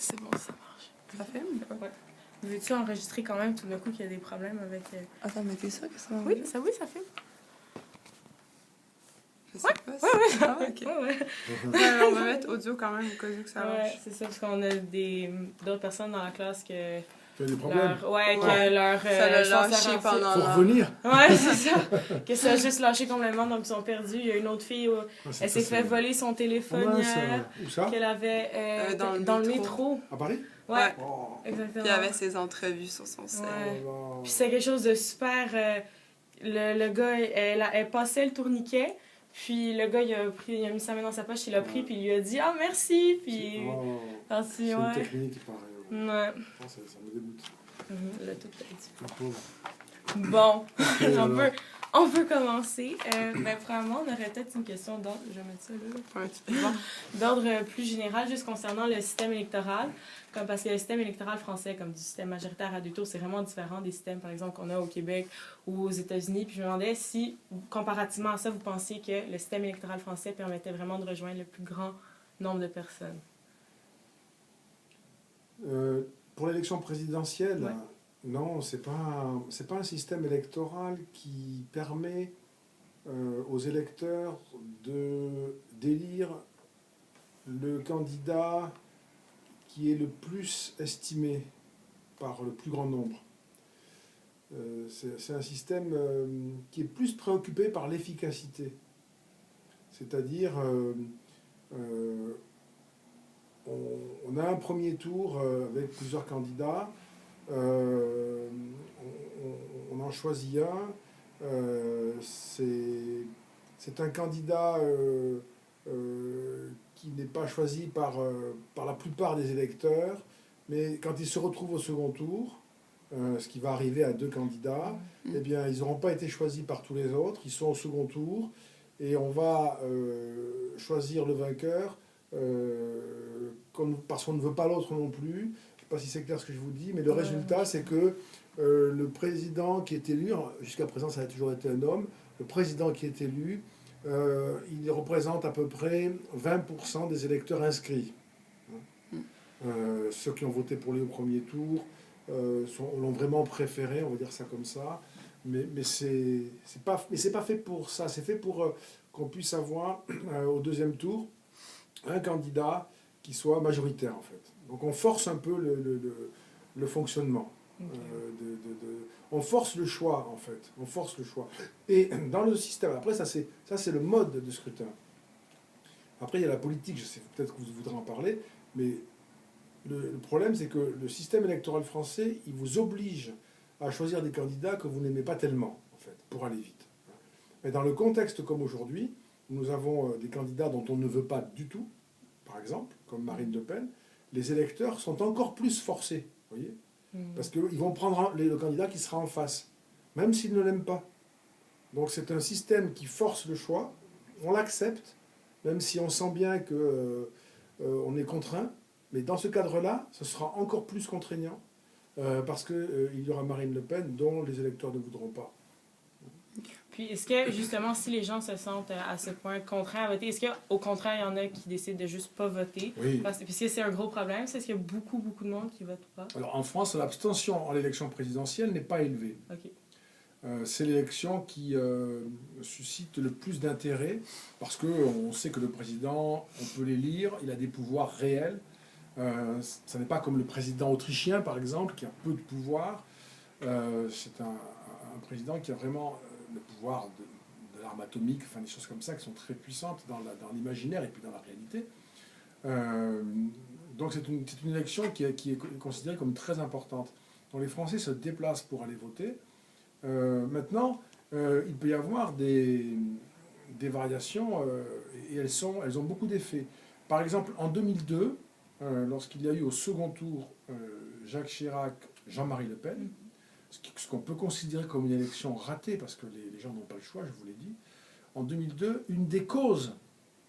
C'est bon, ça marche. Ça filme? Ouais. Veux-tu enregistrer quand même tout d'un coup qu'il y a des problèmes avec... Attends, mais t'es sûr que ça va? Oui, ça filme. Je sais pas si... Ouais. Ah, ok. Ouais. Ouais, on va mettre audio quand même au cas où que ça Ouais, marche. c'est ça, parce qu'on a d'autres personnes dans la classe que... Tu as des problèmes? Que leur... Ça l'a je pense, lâché leur- pendant... Faut revenir? Ouais, c'est ça. Que ça a juste lâché complètement, donc ils sont perdus. Il y a une autre fille, C'est elle s'est fait voler son téléphone hier, Où ça? qu'elle avait dans le métro. À Paris? Ouais, Oh. exactement. Puis il y avait ses entrevues sur son site. Ouais. Oh là. Puis c'est quelque chose de super... le gars, elle passait le tourniquet, puis le gars, il a mis sa main dans sa poche, il l'a pris, puis il lui a dit « Ah, merci! » Puis... Oh. Merci, C'est une ouais. technique, pareil. Ouais. Oh, ça me dégoûte. Le tout petit. La pauvre. Bon, alors. on peut commencer. Premièrement, on aurait peut-être une question d'ordre. Je vais mettre ça là. Un petit peu. Bon, d'ordre plus général, juste concernant le système électoral. Parce que le système électoral français, comme du système majoritaire à deux tours, c'est vraiment différent des systèmes, par exemple, qu'on a au Québec ou aux États-Unis. Puis je me demandais si, comparativement à ça, vous pensiez que le système électoral français permettait vraiment de rejoindre le plus grand nombre de personnes. Pour l'élection présidentielle, Ouais. non, c'est pas un système électoral qui permet aux électeurs d'élire le candidat qui est le plus estimé par le plus grand nombre. C'est un système qui est plus préoccupé par l'efficacité. C'est-à-dire, on a un premier tour avec plusieurs candidats, on en choisit un, c'est un candidat qui n'est pas choisi par la plupart des électeurs, mais quand il se retrouve au second tour, ce qui va arriver à deux candidats, eh bien, ils n'auront pas été choisis par tous les autres, ils sont au second tour, et on va choisir le vainqueur parce qu'on ne veut pas l'autre non plus. Je ne sais pas si c'est clair ce que je vous dis, mais le résultat, c'est que le président qui est élu, jusqu'à présent ça a toujours été un homme, le président qui est élu, il représente à peu près 20% des électeurs inscrits. Ceux qui ont voté pour lui au premier tour l'ont vraiment préféré, on va dire ça comme ça. Mais c'est pas fait pour ça, c'est fait pour qu'on puisse avoir au deuxième tour un candidat qui soit majoritaire en fait. Donc on force un peu le fonctionnement. Okay. On force le choix en fait. On force le choix. Et dans le système, après ça c'est le mode de scrutin. Après il y a la politique, je sais peut-être que vous voudrez en parler, mais le problème c'est que le système électoral français, il vous oblige à choisir des candidats que vous n'aimez pas tellement en fait, pour aller vite. Mais dans le contexte comme aujourd'hui, nous avons des candidats dont on ne veut pas du tout, par exemple, comme Marine Le Pen, les électeurs sont encore plus forcés, vous voyez, parce qu'ils vont prendre le candidat qui sera en face, même s'ils ne l'aiment pas. Donc c'est un système qui force le choix, on l'accepte, même si on sent bien qu'on est contraint, mais dans ce cadre-là, ce sera encore plus contraignant, parce qu'il y aura Marine Le Pen dont les électeurs ne voudront pas. Puis, est-ce que, justement, si les gens se sentent à ce point contraints à voter, est-ce qu'au contraire, il y en a qui décident de juste pas voter? Oui. Puisque c'est un gros problème, c'est qu'il y a beaucoup de monde qui vote pas? Alors, en France, l'abstention en élection présidentielle n'est pas élevée. OK. C'est l'élection qui suscite le plus d'intérêt, parce qu'on sait que le président, on peut l'élire, il a des pouvoirs réels. Ça n'est pas comme le président autrichien, par exemple, qui a peu de pouvoir. C'est un président qui a vraiment le pouvoir de l'arme atomique, enfin des choses comme ça qui sont très puissantes dans l'imaginaire et puis dans la réalité. Donc c'est une élection qui est considérée comme très importante. Donc les Français se déplacent pour aller voter. Maintenant, il peut y avoir des variations et elles ont beaucoup d'effets. Par exemple, en 2002, lorsqu'il y a eu au second tour Jacques Chirac, Jean-Marie Le Pen, ce qu'on peut considérer comme une élection ratée, parce que les gens n'ont pas le choix, je vous l'ai dit. En 2002, une des causes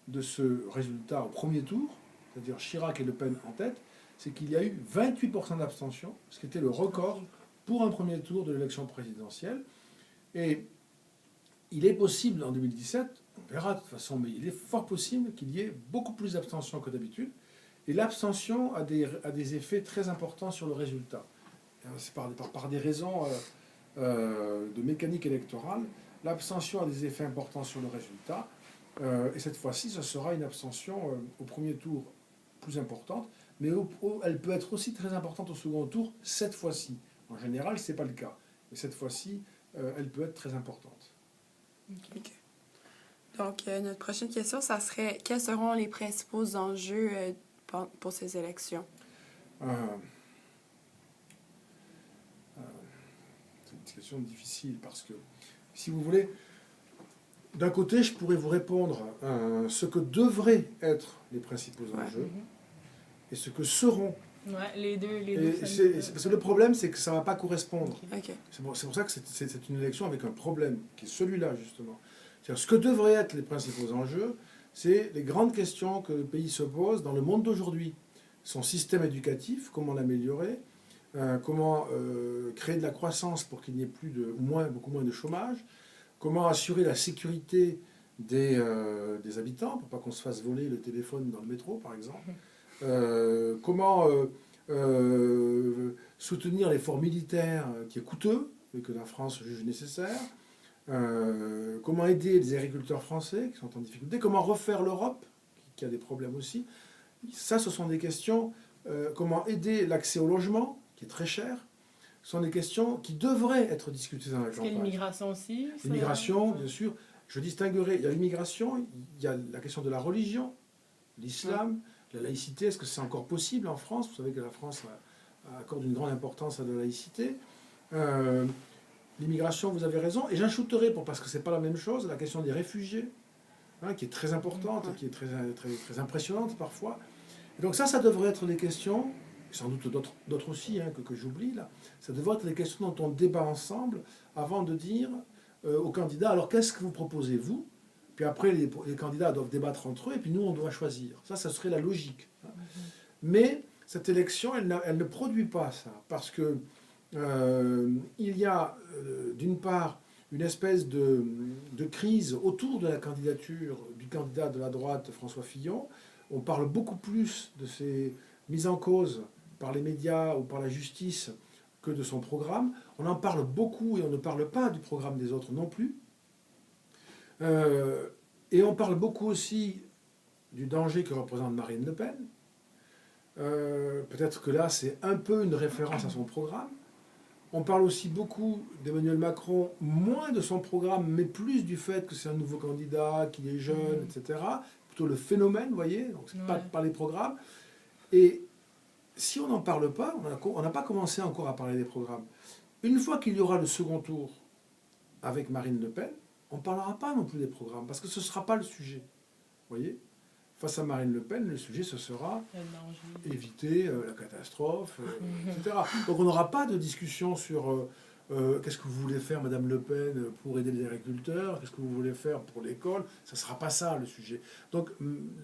de ce résultat au premier tour, c'est-à-dire Chirac et Le Pen en tête, c'est qu'il y a eu 28% d'abstention, ce qui était le record pour un premier tour de l'élection présidentielle. Et il est possible en 2017, on verra de toute façon, mais il est fort possible qu'il y ait beaucoup plus d'abstention que d'habitude, Et l'abstention a des effets très importants sur le résultat. C'est par des raisons de mécanique électorale. L'abstention a des effets importants sur le résultat. Et cette fois-ci, ce sera une abstention au premier tour plus importante, mais elle peut être aussi très importante au second tour cette fois-ci. En général, ce n'est pas le cas. Mais cette fois-ci, elle peut être très importante. OK. Donc, notre prochaine question, ça serait quels seront les principaux enjeux pour ces élections? C'est une question difficile parce que, si vous voulez, d'un côté, je pourrais vous répondre ce que devraient être les principaux enjeux et ce que seront. Ouais, les deux. Parce que le problème, c'est que ça ne va pas correspondre. OK. C'est pour ça que c'est une élection avec un problème, qui est celui-là, justement. C'est-à-dire, ce que devraient être les principaux enjeux, c'est les grandes questions que le pays se pose dans le monde d'aujourd'hui. Son système éducatif, comment l'améliorer, comment créer de la croissance pour qu'il n'y ait plus beaucoup moins de chômage, comment assurer la sécurité des habitants, pour pas qu'on se fasse voler le téléphone dans le métro, par exemple. Comment soutenir l'effort militaire qui est coûteux et que la France juge nécessaire. Comment aider les agriculteurs français qui sont en difficulté. Comment refaire l'Europe, qui a des problèmes aussi. Ça, ce sont des questions. Comment aider l'accès au logement, qui est très cher. Ce sont des questions qui devraient être discutées dans la campagne. Est-ce qu'il y a l'immigration aussi? L'immigration, bien sûr. Je distinguerai, il y a l'immigration, il y a la question de la religion, l'islam, la laïcité. Est-ce que c'est encore possible en France? Vous savez que la France accorde une grande importance à la laïcité. L'immigration, vous avez raison. Et j'ajouterai, parce que ce n'est pas la même chose, la question des réfugiés, qui est très importante, qui est très, très, très impressionnante parfois. Et donc ça devrait être des questions, sans doute d'autres aussi que j'oublie là, ça devrait être des questions dont on débat ensemble avant de dire aux candidats, alors qu'est-ce que vous proposez vous? Puis après, les candidats doivent débattre entre eux, et puis nous, on doit choisir. Ça serait la logique. Mais cette élection, elle ne produit pas ça, parce que il y a, d'une part, une espèce de crise autour de la candidature du candidat de la droite, François Fillon. On parle beaucoup plus de ses mises en cause par les médias ou par la justice que de son programme. On en parle beaucoup et on ne parle pas du programme des autres non plus. Et on parle beaucoup aussi du danger que représente Marine Le Pen. Peut-être que là, c'est un peu une référence à son programme. On parle aussi beaucoup d'Emmanuel Macron, moins de son programme, mais plus du fait que c'est un nouveau candidat, qu'il est jeune, etc. Plutôt le phénomène, vous voyez, donc c'est pas les programmes. Et si on n'en parle pas, on n'a pas commencé encore à parler des programmes. Une fois qu'il y aura le second tour avec Marine Le Pen, on ne parlera pas non plus des programmes, parce que ce ne sera pas le sujet. Vous voyez ? Face à Marine Le Pen, le sujet, ce sera éviter la catastrophe, etc. Donc on n'aura pas de discussion sur qu'est-ce que vous voulez faire, Madame Le Pen, pour aider les agriculteurs, qu'est-ce que vous voulez faire pour l'école. Ça ne sera pas ça, le sujet. Donc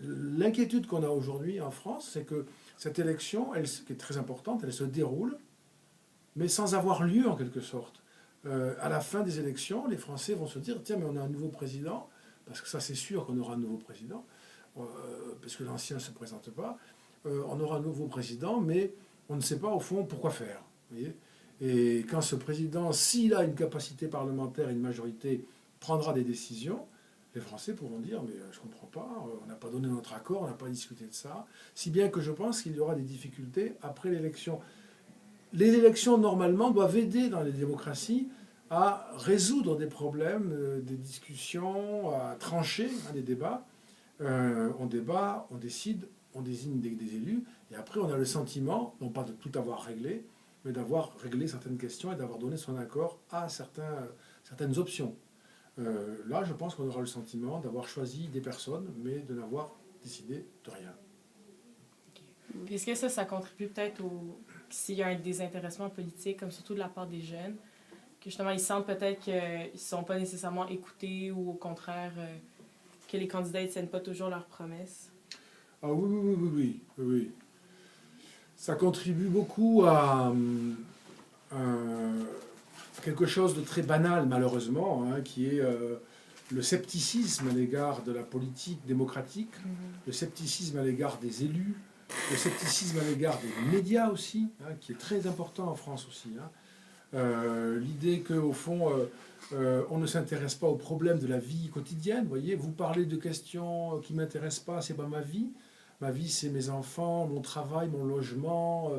l'inquiétude qu'on a aujourd'hui en France, c'est que cette élection, qui est très importante, elle se déroule, mais sans avoir lieu en quelque sorte. À la fin des élections, les Français vont se dire, tiens, mais on a un nouveau président, parce que ça c'est sûr qu'on aura un nouveau président, parce que l'ancien ne se présente pas, on aura un nouveau président, mais on ne sait pas au fond pourquoi faire. Vous voyez ? Et quand ce président, s'il a une capacité parlementaire, une majorité, prendra des décisions, les Français pourront dire, mais je ne comprends pas, on n'a pas donné notre accord, on n'a pas discuté de ça, si bien que je pense qu'il y aura des difficultés après l'élection. Les élections, normalement, doivent aider dans les démocraties à résoudre des problèmes, des discussions, à trancher des débats. On débat, on décide, on désigne des élus, et après on a le sentiment, non pas de tout avoir réglé, mais d'avoir réglé certaines questions et d'avoir donné son accord à certaines options. Là, je pense qu'on aura le sentiment d'avoir choisi des personnes, mais de n'avoir décidé de rien. Puis est-ce que ça contribue peut-être s'il y a un désintéressement politique, comme surtout de la part des jeunes, que justement ils sentent peut-être qu'ils ne sont pas nécessairement écoutés ou au contraire que les candidats ne tiennent pas toujours leurs promesses? Ah oui. Ça contribue beaucoup à quelque chose de très banal, malheureusement, qui est le scepticisme à l'égard de la politique démocratique, le scepticisme à l'égard des élus, le scepticisme à l'égard des médias aussi, hein, qui est très important en France aussi. Hein. L'idée qu'au fond, on ne s'intéresse pas aux problèmes de la vie quotidienne. Vous voyez, vous parlez de questions qui ne m'intéressent pas, c'est pas ma vie. Ma vie, c'est mes enfants, mon travail, mon logement,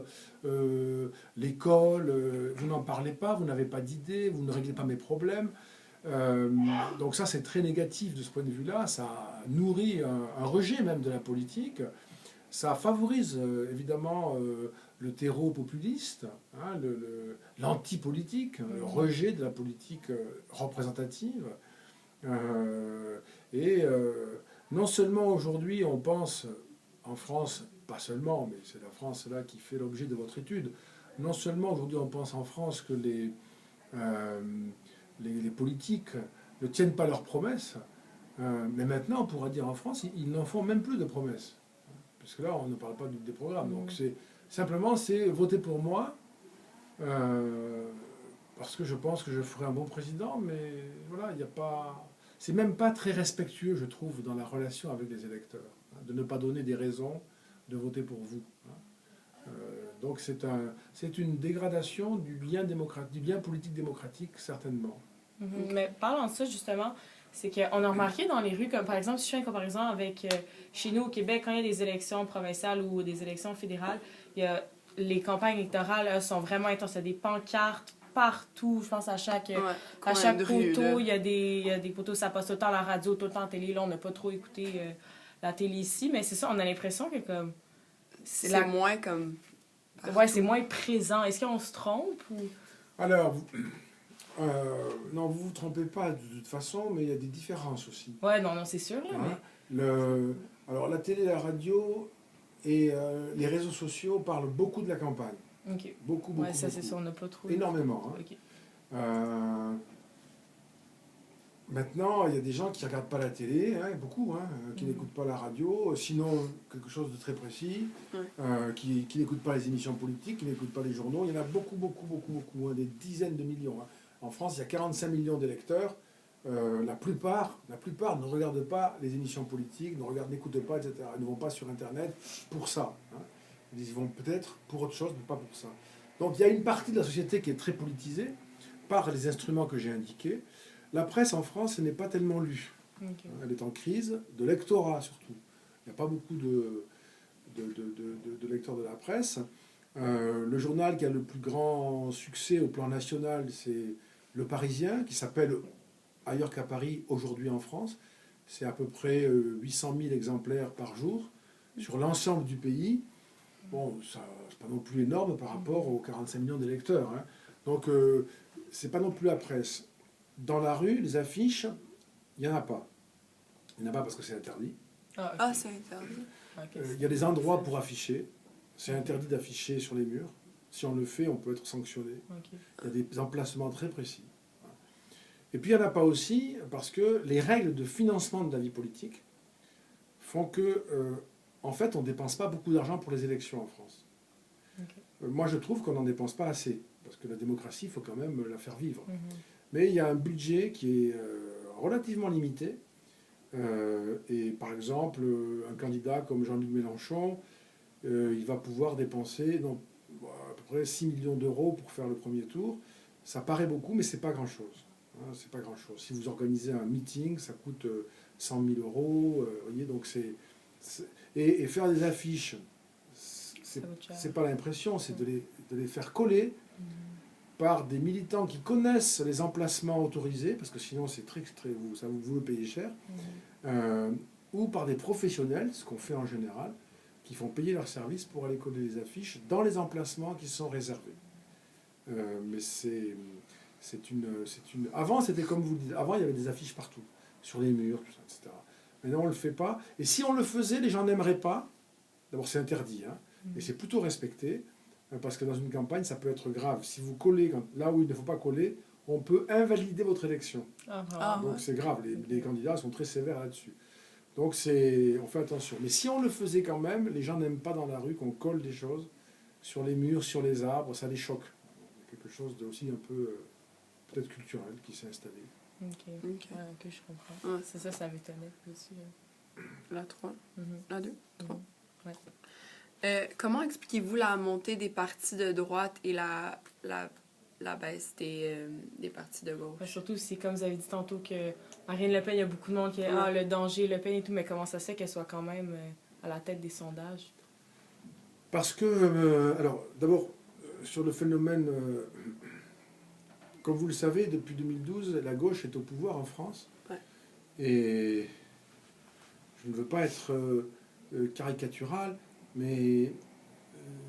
l'école. Vous n'en parlez pas, vous n'avez pas d'idées, vous ne réglez pas mes problèmes. Donc ça, c'est très négatif de ce point de vue-là. Ça nourrit un rejet même de la politique. Ça favorise évidemment le terreau populiste, hein, l'anti-politique, le rejet de la politique représentative. Non seulement aujourd'hui on pense, en France, pas seulement, mais c'est la France là qui fait l'objet de votre étude, non seulement aujourd'hui on pense en France que les politiques ne tiennent pas leurs promesses, mais maintenant on pourra dire en France, ils n'en font même plus de promesses. Parce que là, on ne parle pas des programmes. Donc, c'est voter pour moi, parce que je pense que je ferai un bon président, mais voilà, il n'y a pas... C'est même pas très respectueux, je trouve, dans la relation avec les électeurs, hein, de ne pas donner des raisons de voter pour vous. Hein. Donc, c'est une dégradation du bien politique démocratique, certainement. Mais parlant de ça, justement, c'est qu'on a remarqué dans les rues, comme par exemple, si je fais une comparaison avec chez nous au Québec, quand il y a des élections provinciales ou des élections fédérales, les campagnes électorales sont vraiment intenses. Il y a des pancartes partout, je pense à chaque poteau, il y a des poteaux, ça passe tout le temps à la radio, tout le temps à la télé. Là, on n'a pas trop écouté la télé ici, mais c'est ça, on a l'impression que comme... C'est moins comme... Ouais, c'est moins présent. Est-ce qu'on se trompe ou... Alors... non, vous ne vous trompez pas de toute façon, mais il y a des différences aussi. Ouais, non, c'est sûr. Là, hein, mais... Alors, la télé, la radio et les réseaux sociaux parlent beaucoup de la campagne. OK. Beaucoup. Ouais, ça, c'est sûr, on n'a pas trop... Énormément. Hein. OK. Maintenant, il y a des gens qui ne regardent pas la télé, hein, beaucoup, hein, qui n'écoutent pas la radio, sinon quelque chose de très précis, qui n'écoutent pas les émissions politiques, qui n'écoutent pas les journaux. Il y en a beaucoup, hein, des dizaines de millions. Hein. En France, il y a 45 millions d'électeurs. La plupart ne regardent pas les émissions politiques, n'écoutent pas, etc. Ils ne vont pas sur Internet pour ça. Hein. Ils vont peut-être pour autre chose, mais pas pour ça. Donc il y a une partie de la société qui est très politisée par les instruments que j'ai indiqués. La presse en France, ce n'est pas tellement lu. Okay. Elle est en crise, de lectorat surtout. Il n'y a pas beaucoup de lecteurs de la presse. Le journal qui a le plus grand succès au plan national, c'est Le Parisien, qui s'appelle ailleurs qu'à Paris, aujourd'hui en France. C'est à peu près 800 000 exemplaires par jour sur l'ensemble du pays. Bon, ça c'est pas non plus énorme par rapport aux 45 millions d'électeurs. Hein. Donc, c'est pas non plus la presse. Dans la rue, les affiches, il n'y en a pas. Il n'y en a pas parce que c'est interdit. Ah, okay. C'est interdit. Il y a des endroits pour afficher. C'est interdit d'afficher sur les murs. Si on le fait, on peut être sanctionné. Okay. Il y a des emplacements très précis. Et puis il n'y en a pas aussi parce que les règles de financement de la vie politique font que, en fait, on ne dépense pas beaucoup d'argent pour les élections en France. Okay. Moi, je trouve qu'on n'en dépense pas assez. Parce que la démocratie, il faut quand même la faire vivre. Mais il y a un budget qui est relativement limité. Et par exemple, un candidat comme Jean-Luc Mélenchon, il va pouvoir dépenser à peu près 6 millions d'euros pour faire le premier tour. Ça paraît beaucoup, mais ce n'est pas grand-chose. Hein, c'est pas grand-chose. Si vous organisez un meeting, ça coûte 100 000 euros. Voyez, donc et faire des affiches, c'est pas l'impression, c'est de les faire coller par des militants qui connaissent les emplacements autorisés, parce que sinon c'est très vous le payez cher, ou par des professionnels, ce qu'on fait en général, qui font payer leurs services pour aller coller les affiches dans les emplacements qui sont réservés. Mais c'est une... Avant, c'était comme vous le dites, avant il y avait des affiches partout, sur les murs, tout ça, etc. Maintenant on ne le fait pas, et si on le faisait, les gens n'aimeraient pas. D'abord c'est interdit, hein, et c'est plutôt respecté. Parce que dans une campagne, ça peut être grave. Si vous collez là où il ne faut pas coller, on peut invalider votre élection. Donc c'est grave. Les candidats sont très sévères là-dessus. Donc on fait attention. Mais si on le faisait quand même, les gens n'aiment pas dans la rue qu'on colle des choses sur les murs, sur les arbres, ça les choque. Quelque chose aussi un peu peut-être culturel qui s'est installé. Ok, je comprends. Ouais. C'est ça m'étonnait aussi. La 3. La 2. 3. Ouais. Comment expliquez-vous la montée des partis de droite et la baisse des partis de gauche? Surtout, c'est comme vous avez dit tantôt que Marine Le Pen, il y a beaucoup de monde qui est le danger, Le Pen et tout, mais comment ça se fait qu'elle soit quand même à la tête des sondages? Parce que, alors, d'abord, sur le phénomène, comme vous le savez, depuis 2012, la gauche est au pouvoir en France. Ouais. Et je ne veux pas être caricatural, mais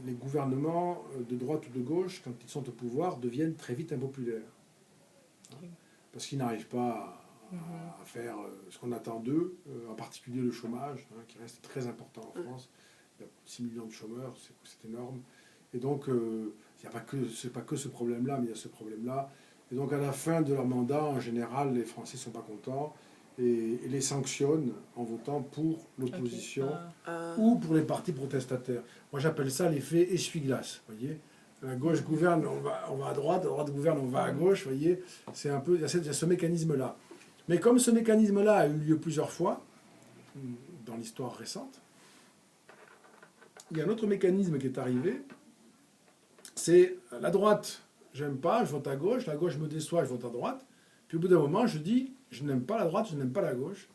les gouvernements de droite ou de gauche, quand ils sont au pouvoir, deviennent très vite impopulaires. Parce qu'ils n'arrivent pas à faire ce qu'on attend d'eux, en particulier le chômage, qui reste très important en France. Il y a 6 millions de chômeurs, c'est énorme. Et donc, c'est pas que ce problème-là, mais il y a ce problème-là. Et donc, à la fin de leur mandat, en général, les Français ne sont pas contents et les sanctionnent en votant pour l'opposition ou pour les partis protestataires. Moi, j'appelle ça l'effet essuie-glace. Voyez, la gauche gouverne, on va à droite gouverne, on va à gauche. Voyez, c'est un peu, il y a ce mécanisme-là. Mais comme ce mécanisme-là a eu lieu plusieurs fois dans l'histoire récente, il y a un autre mécanisme qui est arrivé. C'est la droite, j'aime pas, je vote à gauche, la gauche me déçoit, je vote à droite. Puis au bout d'un moment, je dis, je n'aime pas la droite, je n'aime pas la gauche,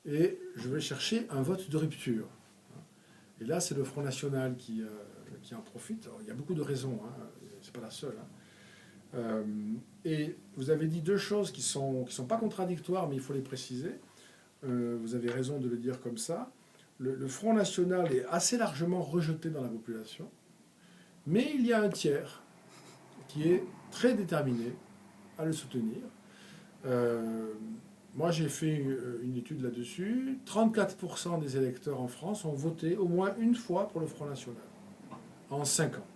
et je vais chercher un vote de rupture. Et là, c'est le Front National qui en profite. Alors, il y a beaucoup de raisons, c'est pas la seule. Et vous avez dit deux choses qui sont pas contradictoires, mais il faut les préciser. Vous avez raison de le dire comme ça. Le Front National est assez largement rejeté dans la population. Mais il y a un tiers qui est très déterminé à le soutenir. Moi, j'ai fait une étude là-dessus. 34% des électeurs en France ont voté au moins une fois pour le Front National, en 5 ans.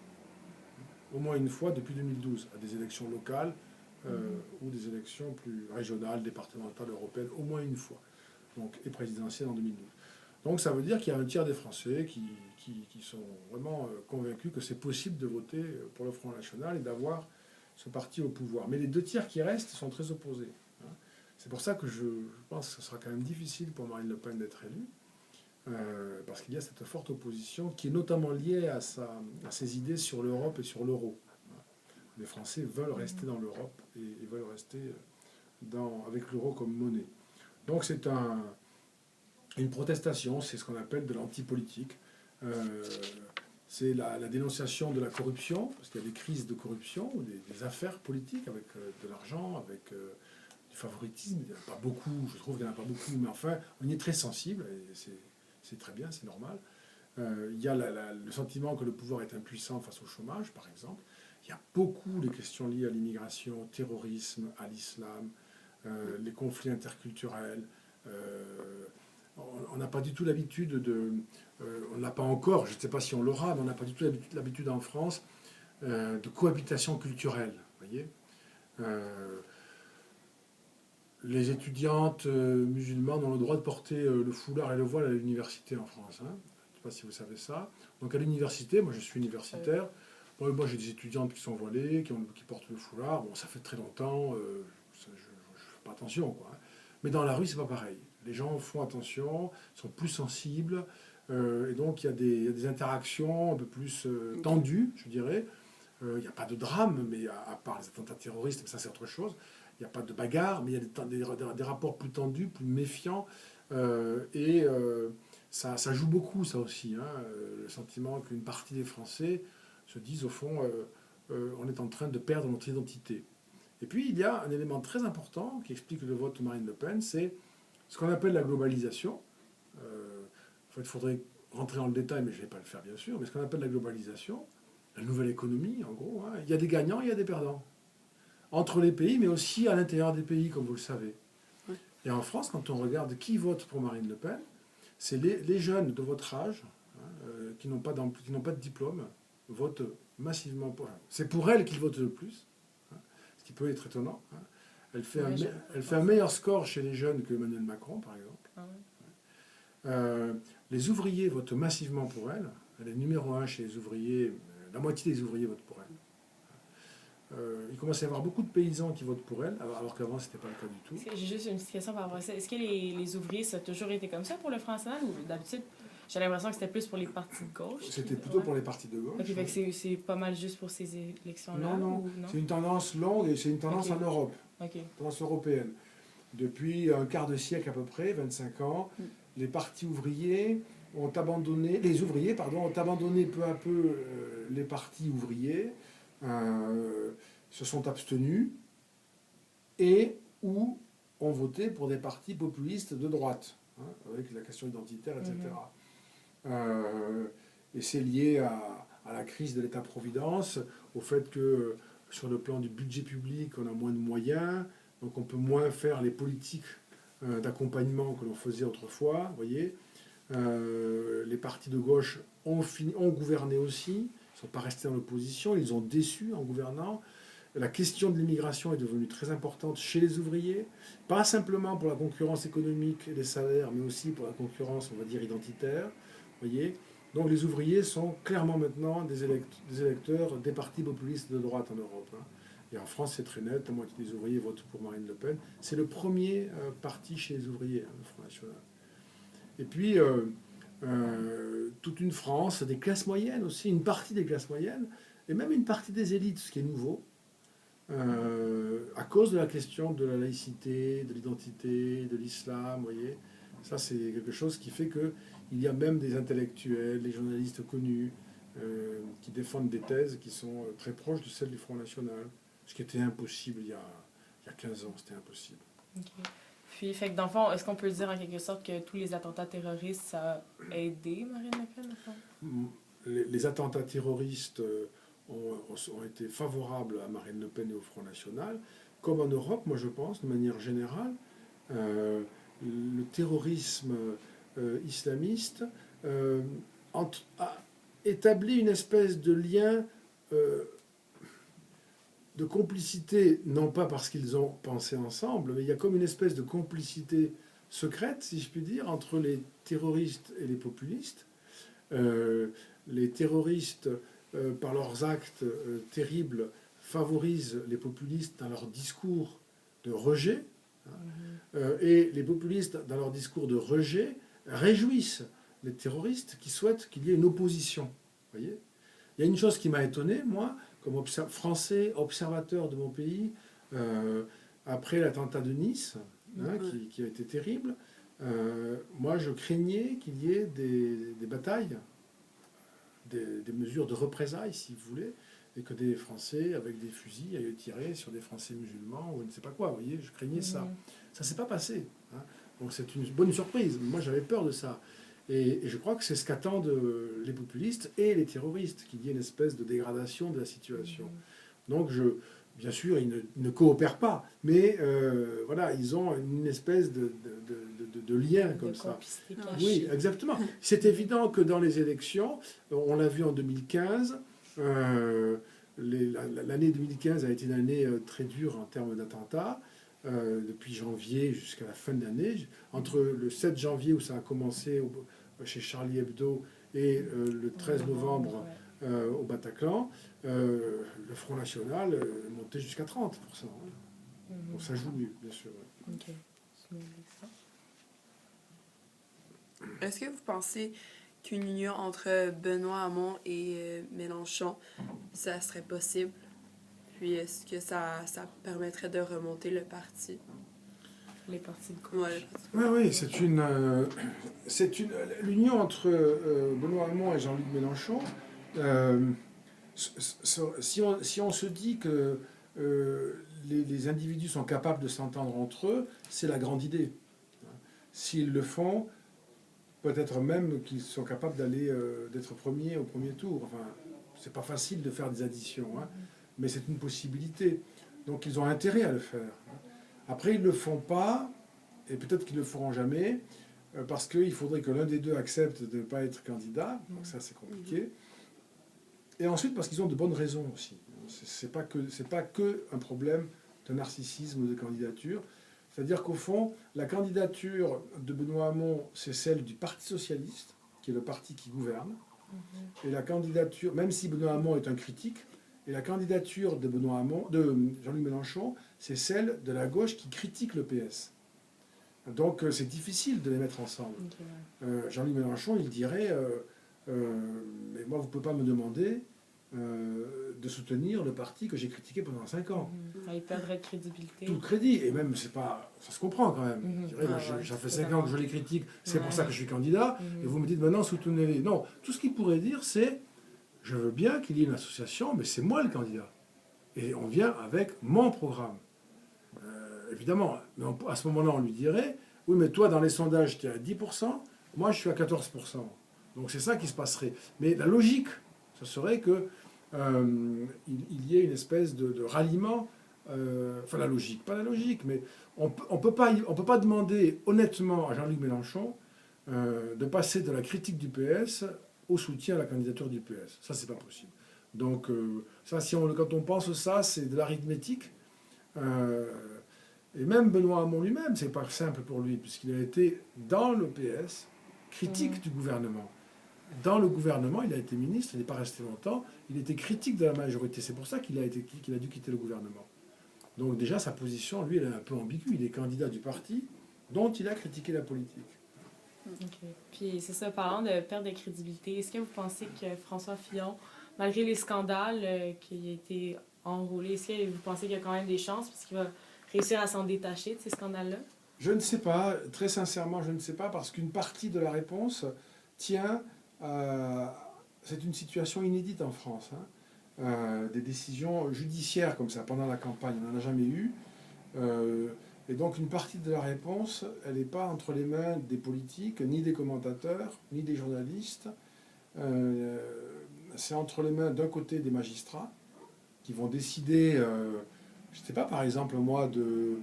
Au moins une fois depuis 2012, à des élections locales ou des élections plus régionales, départementales, européennes, au moins une fois. Donc, et présidentielles en 2012. Donc ça veut dire qu'il y a un tiers des Français qui sont vraiment convaincus que c'est possible de voter pour le Front National et d'avoir ce parti au pouvoir. Mais les deux tiers qui restent sont très opposés. C'est pour ça que je pense que ce sera quand même difficile pour Marine Le Pen d'être élue, parce qu'il y a cette forte opposition qui est notamment liée à ses idées sur l'Europe et sur l'euro. Les Français veulent rester dans l'Europe et veulent rester avec l'euro comme monnaie. Donc c'est une protestation, c'est ce qu'on appelle de l'antipolitique. C'est la dénonciation de la corruption, parce qu'il y a des crises de corruption, ou des affaires politiques avec de l'argent, avec du favoritisme. Il n'y en a pas beaucoup, je trouve qu'il n'y en a pas beaucoup, mais enfin, on y est très sensible, et c'est très bien, c'est normal. Il y a le sentiment que le pouvoir est impuissant face au chômage, par exemple. Il y a beaucoup de questions liées à l'immigration, au terrorisme, à l'islam, les conflits interculturels. On n'a pas du tout l'habitude on n'a pas encore, je ne sais pas si on l'aura, mais on n'a pas du tout l'habitude en France de cohabitation culturelle. Voyez, les étudiantes musulmanes ont le droit de porter le foulard et le voile à l'université en France. Je ne sais pas si vous savez ça. Donc à l'université, moi je suis universitaire, moi j'ai des étudiantes qui sont voilées, qui portent le foulard. Bon, ça fait très longtemps, je ne fais pas attention, quoi. Mais dans la rue, c'est pas pareil. Les gens font attention, sont plus sensibles, et donc il y a des interactions un peu plus tendues, je dirais. Il n'y a pas de drame, mais à part les attentats terroristes, mais ça c'est autre chose. Il n'y a pas de bagarre, mais il y a des rapports plus tendus, plus méfiants, et ça joue beaucoup, ça aussi. Le sentiment qu'une partie des Français se disent, au fond, on est en train de perdre notre identité. Et puis, il y a un élément très important qui explique le vote de Marine Le Pen, c'est ce qu'on appelle la globalisation. Il faudrait rentrer dans le détail, mais je ne vais pas le faire, bien sûr. Mais ce qu'on appelle la globalisation, la nouvelle économie, en gros, il y a des gagnants, il y a des perdants. Entre les pays, mais aussi à l'intérieur des pays, comme vous le savez. Ouais. Et en France, quand on regarde qui vote pour Marine Le Pen, c'est les jeunes de votre âge, qui n'ont pas de diplôme, votent massivement pour elle. C'est pour elle qu'ils votent le plus. Ce qui peut être étonnant. Elle fait, un meilleur score chez les jeunes que Emmanuel Macron, par exemple. Les ouvriers votent massivement pour elle. Elle est numéro 1 chez les ouvriers. La moitié des ouvriers votent pour elle. Il commence à y avoir beaucoup de paysans qui votent pour elle, alors qu'avant, ce n'était pas le cas du tout. J'ai juste une petite question par rapport à ça. Est-ce que les ouvriers, ça a toujours été comme ça pour le Front National? Ou d'habitude, J'ai l'impression que c'était plus pour les partis de gauche. C'était plutôt pour les partis de gauche. Ok, fait que c'est pas mal juste pour ces élections-là? Non. Ou C'est une tendance longue et c'est une tendance Ok. en Europe, Ok. tendance européenne. Depuis un quart de siècle à peu près, 25 ans, les partis ouvriers ont abandonné, les ouvriers, pardon, ont abandonné peu à peu les partis ouvriers, se sont abstenus et ou ont voté pour des partis populistes de droite, hein, avec la question identitaire, etc. Et c'est lié à la crise de l'État-providence, au fait que sur le plan du budget public, on a moins de moyens, donc on peut moins faire les politiques d'accompagnement que l'on faisait autrefois, vous voyez. Les partis de gauche ont gouverné aussi, ils ne sont pas restés en opposition, ils ont déçu en gouvernant. La question de l'immigration est devenue très importante chez les ouvriers, pas simplement pour la concurrence économique et des salaires, mais aussi pour la concurrence, on va dire, identitaire. Voyez. Donc les ouvriers sont clairement maintenant des électeurs des partis populistes de droite en Europe. Hein. Et en France, c'est très net, la moitié des ouvriers votent pour Marine Le Pen. C'est le premier parti chez les ouvriers, hein, le Front National. Et puis, toute une France, des classes moyennes aussi, une partie des classes moyennes, et même une partie des élites, ce qui est nouveau, à cause de la question de la laïcité, de l'identité, de l'islam, vous voyez. Ça, c'est quelque chose qui fait qu'il y a même des intellectuels, des journalistes connus, qui défendent des thèses qui sont très proches de celles du Front National. Ce qui était impossible il y a 15 ans, c'était impossible. Okay. Puis, fait que dans le fond, est-ce qu'on peut dire en quelque sorte que tous les attentats terroristes, ça a aidé Marine Le Pen? Les attentats terroristes ont été favorables à Marine Le Pen et au Front National. Comme en Europe, moi je pense, de manière générale, le terrorisme islamiste a établi une espèce de lien de complicité, non pas parce qu'ils ont pensé ensemble, mais il y a comme une espèce de complicité secrète, si je puis dire, entre les terroristes et les populistes. Les terroristes, par leurs actes terribles, favorisent les populistes dans leur discours de rejet, et les populistes, dans leur discours de rejet, réjouissent les terroristes qui souhaitent qu'il y ait une opposition. Voyez ? Il y a une chose qui m'a étonné, moi, comme Français, observateur de mon pays, après l'attentat de Nice, qui a été terrible, moi je craignais qu'il y ait des batailles, des mesures de représailles, si vous voulez, et que des Français avec des fusils aillent tirer sur des Français musulmans ou je ne sais pas quoi, vous voyez, je craignais ça. Ça ne s'est pas passé. Hein. Donc c'est une bonne surprise. Moi j'avais peur de ça. Et je crois que c'est ce qu'attendent les populistes et les terroristes, qu'il y ait une espèce de dégradation de la situation. Donc bien sûr, ils ne coopèrent pas, mais voilà, ils ont une espèce de lien comme ça. Oui, exactement. C'est évident que dans les élections, on l'a vu en 2015, l'année 2015 a été une année très dure en termes d'attentats. Depuis janvier jusqu'à la fin de l'année, entre le 7 janvier où ça a commencé chez Charlie Hebdo et le 13 novembre au Bataclan, le Front National montait jusqu'à 30%. Hein. Donc ça joue, bien sûr. Ok. Est-ce que vous pensez qu'une union entre Benoît Hamon et Mélenchon, ça serait possible? Puis est-ce que ça permettrait de remonter le parti? Les partis de gauche. Oui, c'est l'union entre Benoît Hamon et Jean-Luc Mélenchon. Si on se dit que les individus sont capables de s'entendre entre eux, c'est la grande idée. S'ils le font, peut-être même qu'ils sont capables d'être premiers au premier tour. Enfin, c'est pas facile de faire des additions, hein, mais c'est une possibilité. Donc ils ont intérêt à le faire. Après, ils ne le font pas, et peut-être qu'ils ne le feront jamais, parce qu'il faudrait que l'un des deux accepte de ne pas être candidat, donc ça c'est compliqué. Et ensuite parce qu'ils ont de bonnes raisons aussi. C'est pas que un problème de narcissisme ou de candidature. C'est-à-dire qu'au fond, la candidature de Benoît Hamon, c'est celle du Parti socialiste, qui est le parti qui gouverne. Et la candidature, même si Benoît Hamon est un critique, et la candidature de Jean-Luc Mélenchon, c'est celle de la gauche qui critique le PS. Donc c'est difficile de les mettre ensemble. Jean-Luc Mélenchon, il dirait mais moi, vous ne pouvez pas me demander de soutenir le parti que j'ai critiqué pendant 5 ans. Il perdrait de crédibilité. Tout le crédit, et même, c'est pas, ça se comprend quand même. Je dirais, ça fait 5 ans que je les critique, c'est pour ça que je suis candidat, et vous me dites maintenant soutenez-les. Non, tout ce qu'il pourrait dire, c'est je veux bien qu'il y ait une association, mais c'est moi le candidat. Et on vient avec mon programme. Évidemment, mais à ce moment-là, on lui dirait oui, mais toi, dans les sondages, tu es à 10%, moi, je suis à 14%. Donc c'est ça qui se passerait. Mais la logique, ce serait que il y ait une espèce de ralliement. Enfin, la logique, pas la logique, mais on peut pas demander honnêtement à Jean-Luc Mélenchon de passer de la critique du PS au soutien à la candidature du PS. Ça, c'est pas possible. Donc, ça, quand on pense ça, c'est de l'arithmétique. Et même Benoît Hamon lui-même, c'est pas simple pour lui, puisqu'il a été dans le PS critique du gouvernement. Dans le gouvernement, il a été ministre, il n'est pas resté longtemps, il était critique de la majorité. C'est pour ça qu'il a dû quitter le gouvernement. Donc déjà, sa position, lui, elle est un peu ambiguë. Il est candidat du parti dont il a critiqué la politique. Okay. Puis c'est ça, parlant de perte de crédibilité, est-ce que vous pensez que François Fillon, malgré les scandales qui a été enrôlé, est-ce que vous pensez qu'il y a quand même des chances parce qu'il va réussir à s'en détacher de ces scandales-là? Je ne sais pas, très sincèrement, je ne sais pas, parce qu'une partie de la réponse tient à... C'est une situation inédite en France. Des décisions judiciaires comme ça pendant la campagne, on n'en a jamais eu. Et donc une partie de la réponse, elle n'est pas entre les mains des politiques, ni des commentateurs, ni des journalistes. C'est entre les mains d'un côté des magistrats qui vont décider, je ne sais pas, par exemple moi, de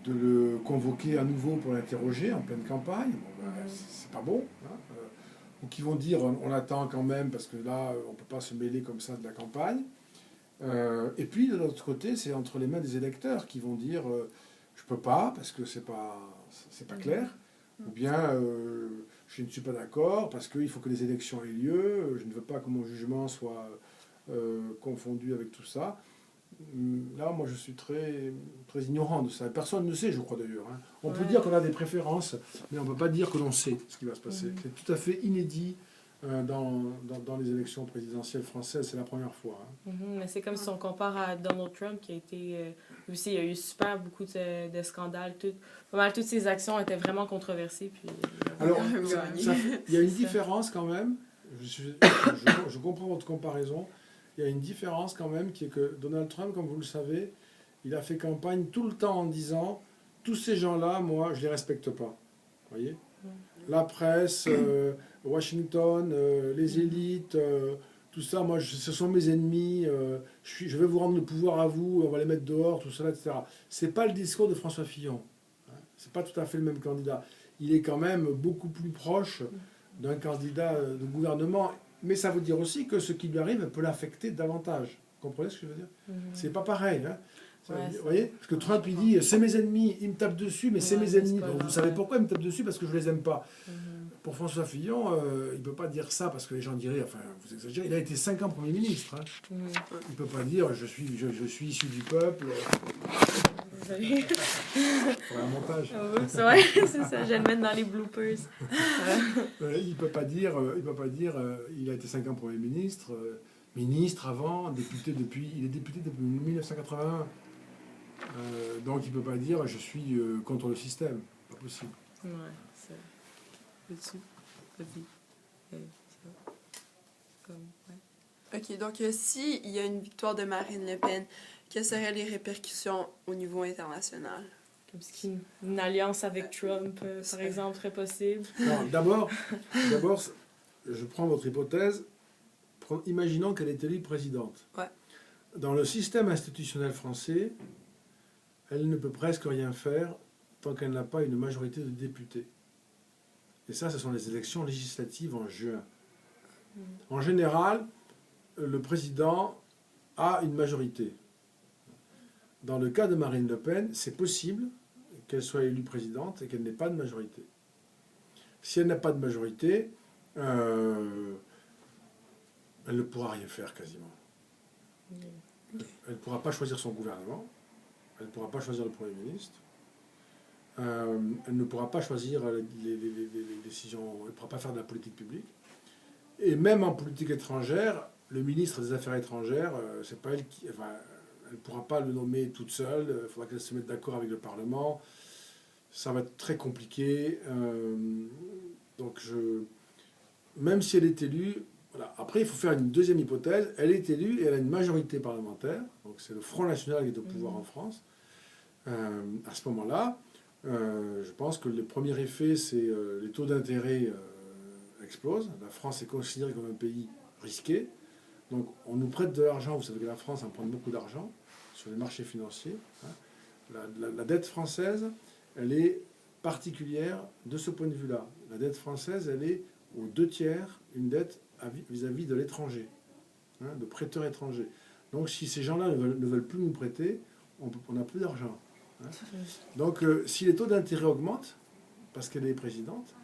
le convoquer à nouveau pour l'interroger en pleine campagne. Bon, ben, c'est pas bon. Ou qui vont dire on attend quand même parce que là on ne peut pas se mêler comme ça de la campagne. Et puis de l'autre côté, c'est entre les mains des électeurs qui vont dire je peux pas parce que c'est pas clair, ou bien je ne suis pas d'accord parce qu'il faut que les élections aient lieu, je ne veux pas que mon jugement soit confondu avec tout ça. Là, moi, je suis très, très ignorant de ça. Personne ne sait, je crois d'ailleurs. On peut dire qu'on a des préférences, mais on ne peut pas dire que l'on sait ce qui va se passer. C'est tout à fait inédit dans les élections présidentielles françaises. C'est la première fois. Mais c'est comme si on compare à Donald Trump, qui a été... aussi, il y a eu super beaucoup de scandales. Pas mal toutes ses actions étaient vraiment controversées. Puis, alors, il y a une différence quand même. Je comprends votre comparaison. Il y a une différence quand même qui est que Donald Trump, comme vous le savez, il a fait campagne tout le temps en disant tous ces gens-là, moi, je les respecte pas. Vous voyez ? La presse, Washington, les élites, tout ça, moi, ce sont mes ennemis. Je vais vous rendre le pouvoir à vous, on va les mettre dehors, tout ça, etc. C'est pas le discours de François Fillon. C'est pas tout à fait le même candidat. Il est quand même beaucoup plus proche d'un candidat de gouvernement. Mais ça veut dire aussi que ce qui lui arrive peut l'affecter davantage. Vous comprenez ce que je veux dire ? C'est pas pareil. Vous voyez ? Parce que Trump, il dit c'est mes ennemis, ils me tapent dessus, mais c'est mes ennemis. Donc, vous savez pourquoi ils me tapent dessus ? Parce que je les aime pas. Pour François Fillon, il ne peut pas dire ça parce que les gens diraient, enfin, vous exagérez, il a été 5 ans Premier ministre. Il ne peut pas dire je suis issu du peuple. Désolée. Pour un montage. C'est ça, je vais le mettre dans les bloopers. Il peut pas dire, il a été 5 ans Premier ministre, ministre avant, il est député depuis 1981. Donc il ne peut pas dire je suis contre le système. Pas possible. Ouais, c'est dessus. Vas-y. OK, donc s'il y a une victoire de Marine Le Pen, quelles seraient les répercussions au niveau international? Comme si une alliance avec Trump, par exemple, serait possible. Non, d'abord, je prends votre hypothèse. Imaginons qu'elle est élue présidente. Ouais. Dans le système institutionnel français, elle ne peut presque rien faire tant qu'elle n'a pas une majorité de députés. Et ça, ce sont les élections législatives en juin. En général, le président a une majorité. Dans le cas de Marine Le Pen, c'est possible qu'elle soit élue présidente et qu'elle n'ait pas de majorité. Si elle n'a pas de majorité, elle ne pourra rien faire quasiment. Elle ne pourra pas choisir son gouvernement, elle ne pourra pas choisir le Premier ministre, elle ne pourra pas choisir les décisions, elle ne pourra pas faire de la politique publique. Et même en politique étrangère, le ministre des Affaires étrangères, c'est pas elle qui, enfin, elle ne pourra pas le nommer toute seule, il faudra qu'elle se mette d'accord avec le Parlement. Ça va être très compliqué. Donc, même si elle est élue, voilà. Après, il faut faire une deuxième hypothèse. Elle est élue et elle a une majorité parlementaire. Donc, c'est le Front National qui est au pouvoir en France. À ce moment-là, je pense que le premier effet, c'est les taux d'intérêt explosent. La France est considérée comme un pays risqué. Donc, on nous prête de l'argent. Vous savez que la France emprunte beaucoup d'argent sur les marchés financiers. La dette française, elle est particulière de ce point de vue-là. La dette française, elle est aux 2/3 une dette vis-à-vis de l'étranger, de prêteurs étrangers. Donc, si ces gens-là ne veulent plus nous prêter, on n'a plus d'argent. Donc, si les taux d'intérêt augmentent, parce qu'elle est présidente,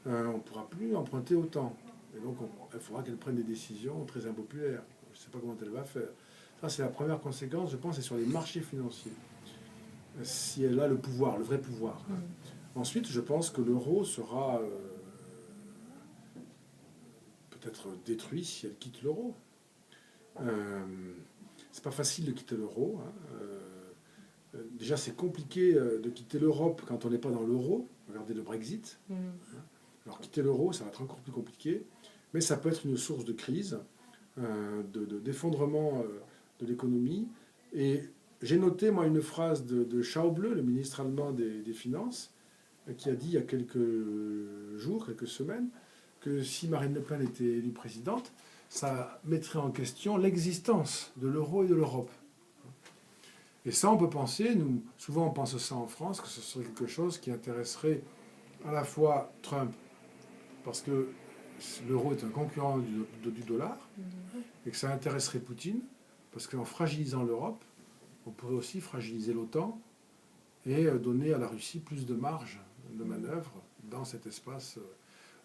on ne pourra plus emprunter autant. Et donc, il faudra qu'elle prenne des décisions très impopulaires. Je ne sais pas comment elle va faire. Ça, c'est la première conséquence, je pense, c'est sur les marchés financiers. Si elle a le pouvoir, le vrai pouvoir. Ensuite, je pense que l'euro sera peut-être détruit si elle quitte l'euro. C'est pas facile de quitter l'euro. Déjà, c'est compliqué de quitter l'Europe quand on n'est pas dans l'euro. Regardez le Brexit. Alors, quitter l'euro, ça va être encore plus compliqué. Mais ça peut être une source de crise, d'effondrement de l'économie. Et j'ai noté, moi, une phrase de Schäuble, le ministre allemand des Finances, qui a dit il y a quelques jours, quelques semaines, que si Marine Le Pen était élue présidente, ça mettrait en question l'existence de l'euro et de l'Europe. Et ça, on peut penser, souvent on pense ça en France, que ce serait quelque chose qui intéresserait à la fois Trump, parce que l'euro est un concurrent du dollar, et que ça intéresserait Poutine, parce qu'en fragilisant l'Europe, on pourrait aussi fragiliser l'OTAN et donner à la Russie plus de marge de manœuvre dans cet espace,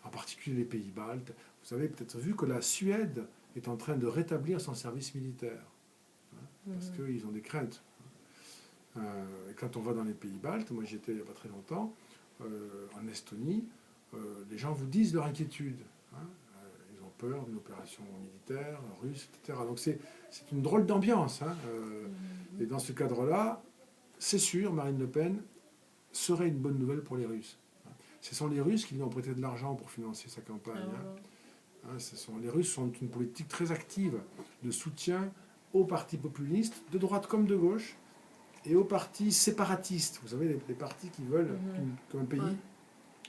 en particulier les pays baltes. Vous avez peut-être vu que la Suède est en train de rétablir son service militaire, parce qu'ils ont des craintes. Et quand on va dans les pays baltes, moi j'étais il n'y a pas très longtemps, en Estonie, les gens vous disent leur inquiétude. Ils ont peur d'une opération militaire russe, etc. Donc c'est une drôle d'ambiance. Et dans ce cadre-là, c'est sûr, Marine Le Pen serait une bonne nouvelle pour les Russes. Ce sont les Russes qui lui ont prêté de l'argent pour financer sa campagne. Les Russes ont une politique très active de soutien aux partis populistes, de droite comme de gauche, et aux partis séparatistes. Vous savez, les partis qui veulent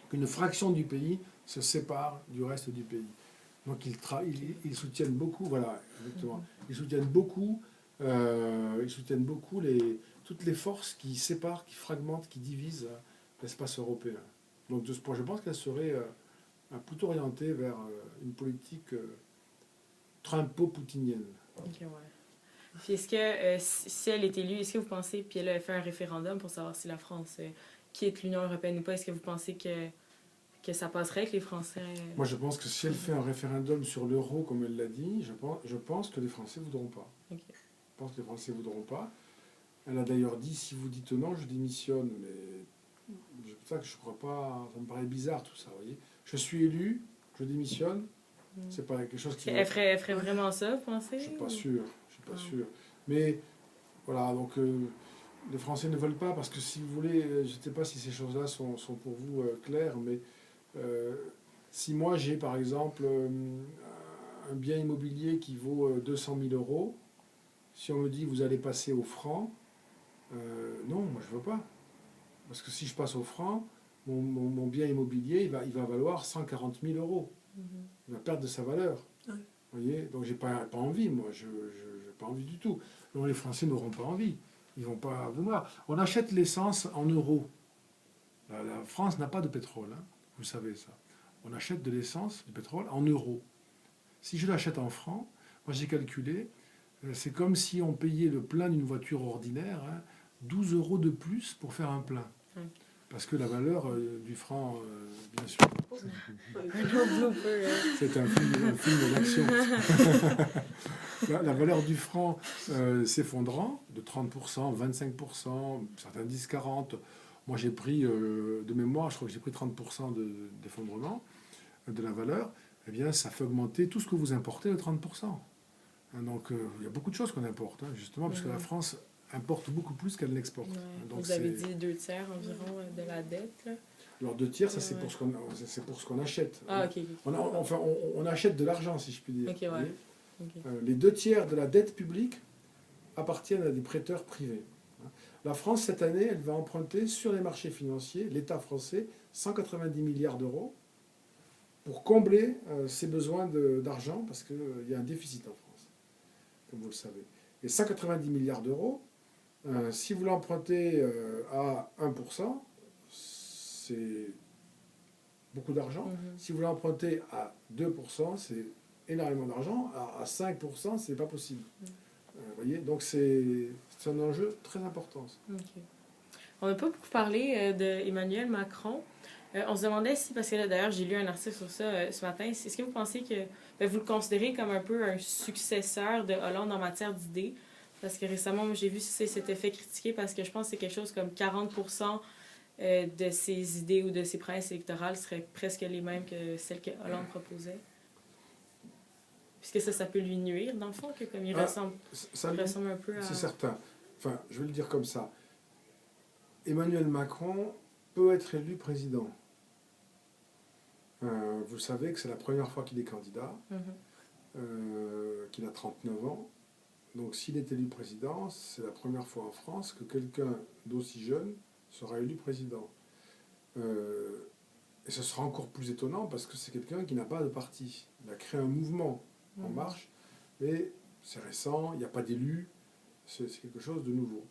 qu'une fraction du pays se sépare du reste du pays. Donc ils soutiennent beaucoup, voilà, exactement. Ils soutiennent beaucoup toutes les forces qui séparent, qui fragmentent, qui divisent l'espace européen. Donc de ce point, je pense qu'elle serait plutôt orientée vers une politique trumpo-poutinienne. Ok, ouais. Puis est-ce que si elle est élue, est-ce que vous pensez, puis elle a fait un référendum pour savoir si la France quitte l'Union européenne ou pas, est-ce que vous pensez que ça passerait avec les Français? Moi, je pense que si elle fait un référendum sur l'euro, comme elle l'a dit, je pense que les Français ne voudront pas. Okay. Je pense que les Français ne voudront pas. Elle a d'ailleurs dit, si vous dites non, je démissionne. Mais c'est pour ça que je ne crois pas, ça me paraît bizarre tout ça, vous voyez. Je suis élu, je démissionne. C'est pas quelque chose qui... Elle ferait vraiment ça, vous pensez? Je ne suis pas sûr. Sûr. Mais voilà, donc les Français ne veulent pas, parce que si vous voulez, je ne sais pas si ces choses-là sont pour vous claires, mais si moi j'ai par exemple un bien immobilier qui vaut 200 000 euros, si on me dit vous allez passer au franc, non, moi je ne veux pas. Parce que si je passe au franc, mon bien immobilier il va valoir 140 000 euros. Il va perdre de sa valeur. Vous voyez, donc j'ai pas envie, moi, je n'ai pas envie du tout. Donc les Français n'auront pas envie, ils vont pas vouloir. On achète l'essence en euros. La France n'a pas de pétrole, vous savez ça. On achète de l'essence, du pétrole en euros. Si je l'achète en francs, moi j'ai calculé, c'est comme si on payait le plein d'une voiture ordinaire, 12 euros de plus pour faire un plein. Parce que la valeur du franc, bien sûr. C'est un film d'action. La valeur du franc s'effondrant de 30%, 25%, certains disent 40%. Moi, j'ai pris, de mémoire, je crois que j'ai pris 30% d'effondrement de la valeur. Eh bien, ça fait augmenter tout ce que vous importez de 30%. Hein, donc, il y a beaucoup de choses qu'on importe, hein, justement, parce que la France importe beaucoup plus qu'elle n'exporte. Ouais. Hein, donc Vous avez dit 2 tiers environ de la dette. Là. alors, 2 tiers, ça, Ouais, c'est ouais. pour ce qu'on achète. Ah, ok. On achète de l'argent, si je puis dire. Ok, ouais. Vous voyez. Ok. Les 2 tiers de la dette publique appartiennent à des prêteurs privés. La France, cette année, elle va emprunter sur les marchés financiers, l'État français, 190 milliards d'euros pour combler ses besoins d'argent, parce qu'il y a un déficit en France, comme vous le savez. Et 190 milliards d'euros, si vous l'empruntez à 1%, c'est beaucoup d'argent. Si vous l'empruntez à 2%, c'est énormément d'argent. À 5%, c'est pas possible. Vous voyez, donc c'est un enjeu très important. Ok. On n'a pas beaucoup parlé d'Emmanuel Macron. On se demandait si, parce que là, d'ailleurs, j'ai lu un article sur ça ce matin, est-ce que vous pensez que vous le considérez comme un peu un successeur de Hollande en matière d'idées? Parce que récemment, moi, j'ai vu si c'était fait critiquer parce que je pense que c'est quelque chose comme 40% de ses idées ou de ses promesses électorales seraient presque les mêmes que celles que Hollande proposait. Puisque ça peut lui nuire, dans le fond, que comme il ressemble un peu à... C'est certain. Enfin, je vais le dire comme ça. Emmanuel Macron peut être élu président. Vous savez que c'est la première fois qu'il est candidat, qu'il a 39 ans. Donc s'il est élu président, c'est la première fois en France que quelqu'un d'aussi jeune sera élu président. Et ce sera encore plus étonnant parce que c'est quelqu'un qui n'a pas de parti. Il a créé un mouvement en marche, mais c'est récent, il n'y a pas d'élu, c'est quelque chose de nouveau.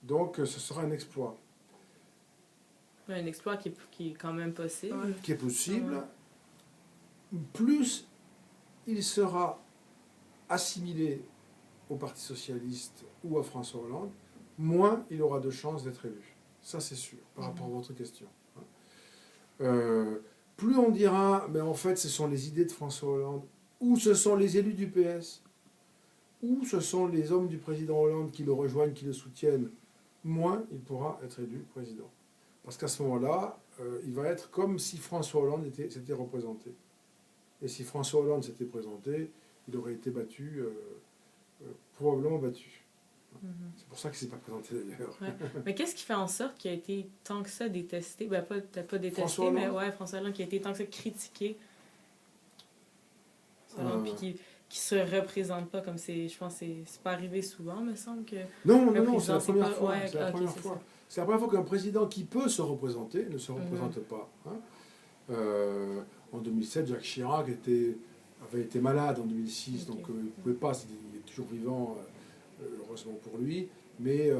Donc ce sera un exploit. Un exploit qui est quand même possible. Qui est possible. Plus il sera assimilé au Parti Socialiste ou à François Hollande, moins il aura de chances d'être élu. Ça, c'est sûr, par rapport à votre question. Plus on dira, mais en fait, ce sont les idées de François Hollande, ou ce sont les élus du PS, ou ce sont les hommes du président Hollande qui le rejoignent, qui le soutiennent, moins il pourra être élu président. Parce qu'à ce moment-là, il va être comme si François Hollande s'était représenté. Et si François Hollande s'était présenté, il aurait été battu, probablement battu. C'est pour ça qu'il ne s'est pas présenté d'ailleurs. Ouais. Mais qu'est-ce qui fait en sorte qu'il a été tant que ça détesté? Ben, peut-être pas détesté, mais ouais, François Hollande qui a été tant que ça critiqué. Puis qui se représente pas comme c'est. Je pense que c'est pas arrivé souvent, me semble que. Non, c'est la première fois. Ouais, c'est la première fois. C'est la première fois qu'un président qui peut se représenter ne se représente pas. Hein. En 2007, Jacques Chirac avait été malade en 2006, donc il ne pouvait pas, il est toujours vivant, heureusement pour lui, mais il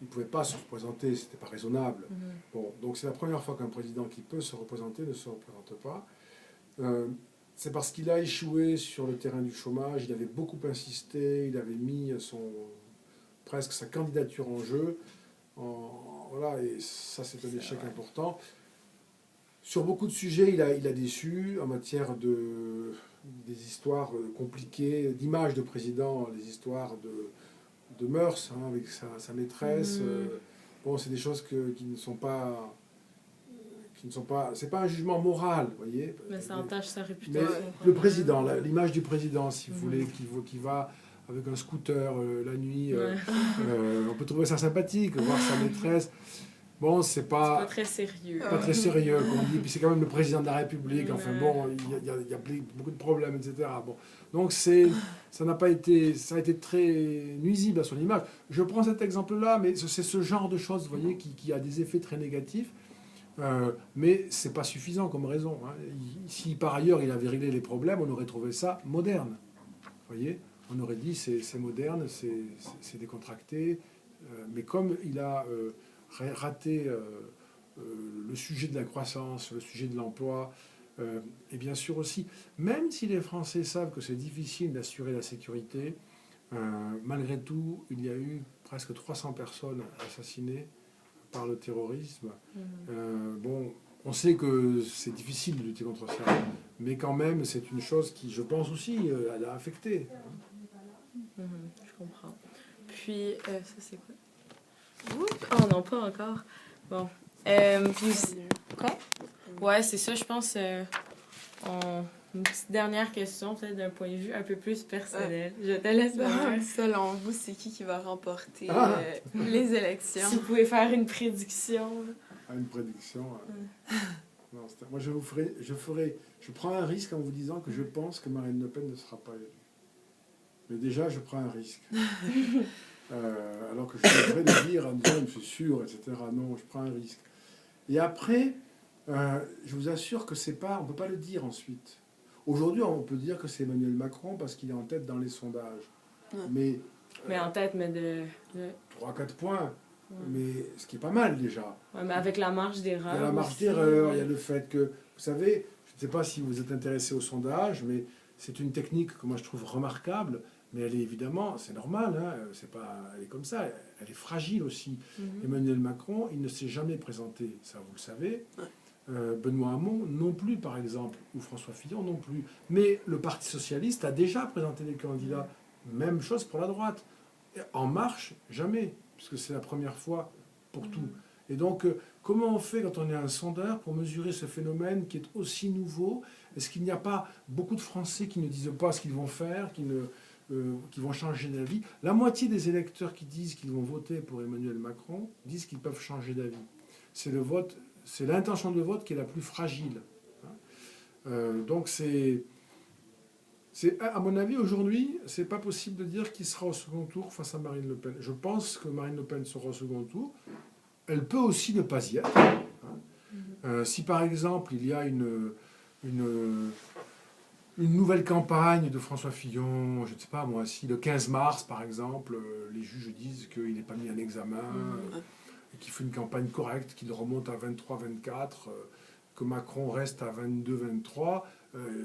ne pouvait pas se représenter, ce n'était pas raisonnable. Bon, donc c'est la première fois qu'un président qui peut se représenter ne se représente pas. C'est parce qu'il a échoué sur le terrain du chômage, il avait beaucoup insisté, il avait mis presque sa candidature en jeu. Voilà, et ça c'est un échec important. Sur beaucoup de sujets, il a déçu en matière des histoires compliquées, d'image de président, les histoires de mœurs avec sa maîtresse. Bon, c'est des choses qui ne sont pas... c'est pas un jugement moral, vous voyez. Mais ça entache sa réputation. Mais le président, l'image du président, si vous voulez, qui va avec un scooter la nuit, on peut trouver ça sympathique, voir sa maîtresse. Bon, c'est pas très sérieux. Pas très sérieux, comme on dit. Puis c'est quand même le président de la République. Enfin bon, il y a beaucoup de problèmes, etc. Bon. Donc ça a été très nuisible à son image. Je prends cet exemple-là, mais c'est ce genre de choses, vous voyez, qui a des effets très négatifs. Mais c'est pas suffisant comme raison. Hein. Si par ailleurs il avait réglé les problèmes, on aurait trouvé ça moderne. Vous voyez, on aurait dit c'est moderne, c'est décontracté. Mais comme il a raté le sujet de la croissance, le sujet de l'emploi, et bien sûr aussi, même si les Français savent que c'est difficile d'assurer la sécurité, malgré tout, il y a eu presque 300 personnes assassinées par le terrorisme. Bon, on sait que c'est difficile de lutter contre ça, mais quand même, c'est une chose qui, je pense aussi, elle a affecté. Je comprends. Puis, ça c'est quoi? Oh non, pas encore. Bon, Puis aussi- Quoi? Ouais, c'est ça, je pense. Une petite dernière question, peut-être d'un point de vue un peu plus personnel. Je te laisse le faire. Selon vous, c'est qui va remporter Ah! les élections? Si vous pouvez faire une prédiction. là. À une prédiction. Non, moi, je prends un risque en vous disant que je pense que Marine Le Pen ne sera pas élue. Mais déjà, je prends un risque. Alors que je devrais le dire en disant, je suis sûr, etc. Non, je prends un risque. Et après, je vous assure que c'est pas, on ne peut pas le dire ensuite. Aujourd'hui, on peut dire que c'est Emmanuel Macron parce qu'il est en tête dans les sondages. Ouais. Mais en tête, mais de 3-4 points. Ouais. Mais ce qui est pas mal déjà. Ouais, mais avec la marge d'erreur. Il y a la marge aussi. d'erreur, il y a le fait que, vous savez, je ne sais pas si vous êtes intéressé au sondage, mais c'est une technique que moi je trouve remarquable, mais elle est évidemment, c'est normal, hein, c'est pas, elle est comme ça, elle est fragile aussi. Emmanuel Macron, il ne s'est jamais présenté, ça vous le savez. Benoît Hamon non plus, par exemple, ou François Fillon non plus. Mais le Parti socialiste a déjà présenté des candidats. Même chose pour la droite. En Marche, jamais, puisque c'est la première fois pour tout. Et donc, comment on fait quand on est un sondeur pour mesurer ce phénomène qui est aussi nouveau? Est-ce qu'il n'y a pas beaucoup de Français qui ne disent pas ce qu'ils vont faire, qui vont changer d'avis? La moitié des électeurs qui disent qu'ils vont voter pour Emmanuel Macron disent qu'ils peuvent changer d'avis. C'est le vote, c'est l'intention de vote qui est la plus fragile. Donc à mon avis, aujourd'hui, c'est pas possible de dire qui sera au second tour face à Marine Le Pen. Je pense que Marine Le Pen sera au second tour. Elle peut aussi ne pas y être. Si par exemple, il y a une nouvelle campagne de François Fillon, je ne sais pas moi, si le 15 mars, par exemple, les juges disent qu'il n'est pas mis en examen, et qu'il fait une campagne correcte, qu'il remonte à 23-24, que Macron reste à 22-23,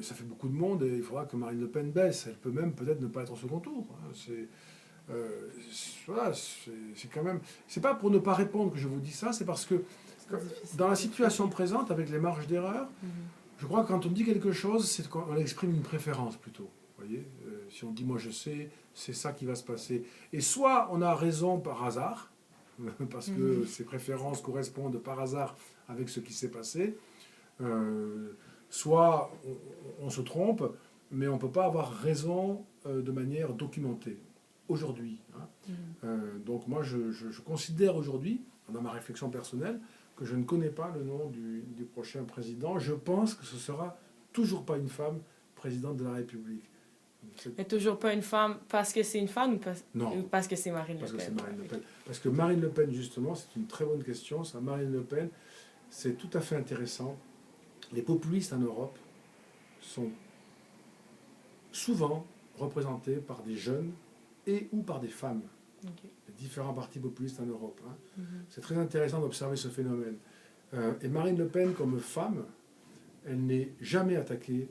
ça fait beaucoup de monde et il faudra que Marine Le Pen baisse. Elle peut même peut-être ne pas être au second tour. Voilà, c'est quand même... C'est pas pour ne pas répondre que je vous dis ça, c'est parce que dans la situation présente, avec les marges d'erreur, je crois que quand on dit quelque chose, c'est qu'on exprime une préférence plutôt. Vous voyez, si on dit moi je sais, c'est ça qui va se passer. Et soit on a raison par hasard, parce que ces préférences correspondent par hasard avec ce qui s'est passé, soit on se trompe, mais on ne peut pas avoir raison de manière documentée, aujourd'hui. Donc moi, je considère aujourd'hui, dans ma réflexion personnelle, que je ne connais pas le nom du prochain président. Je pense que ce sera toujours pas une femme présidente de la République. Mais toujours pas une femme parce que c'est une femme Non. ou parce que c'est Marine Le Pen? Parce que c'est Marine Le Pen. Parce que Marine Le Pen, justement, c'est une très bonne question. Ça, Marine Le Pen, c'est tout à fait intéressant. Les populistes en Europe sont souvent représentés par des jeunes et ou par des femmes. Okay. Les différents partis populistes en Europe. C'est très intéressant d'observer ce phénomène. Et Marine Le Pen, comme femme, elle n'est jamais attaquée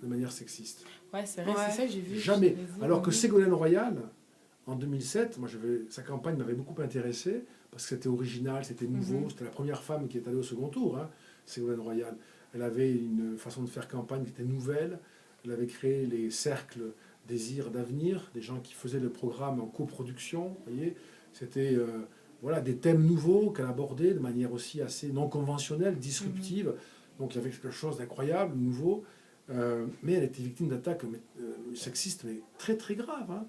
de manière sexiste. Ouais, c'est vrai, c'est ça que j'ai vu. Jamais. Alors que Ségolène Royal, en 2007, sa campagne m'avait beaucoup intéressé, parce que c'était original, c'était nouveau, c'était la première femme qui est allée au second tour, Ségolène Royal. Elle avait une façon de faire campagne qui était nouvelle. Elle avait créé les cercles Désir d'avenir, des gens qui faisaient le programme en coproduction. Vous voyez, c'était des thèmes nouveaux qu'elle abordait de manière aussi assez non conventionnelle, disruptive. Donc il y avait quelque chose d'incroyable, nouveau. Mais elle était victime d'attaques sexistes, mais très très graves.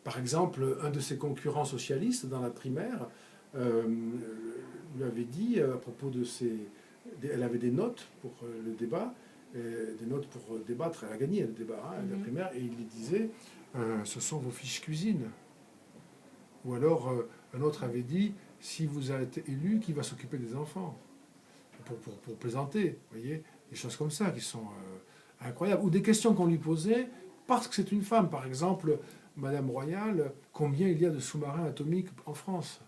Par exemple, un de ses concurrents socialistes dans la primaire lui avait dit à propos de ses... Elle avait des notes pour le débat, des notes pour débattre. Elle a gagné le débat, la primaire, et il lui disait ce sont vos fiches cuisine. Ou alors, un autre avait dit si vous avez été élu, qui va s'occuper des enfants? Pour plaisanter, vous voyez, des choses comme ça qui sont incroyables. Ou des questions qu'on lui posait parce que c'est une femme. Par exemple, Madame Royal, combien il y a de sous-marins atomiques en France?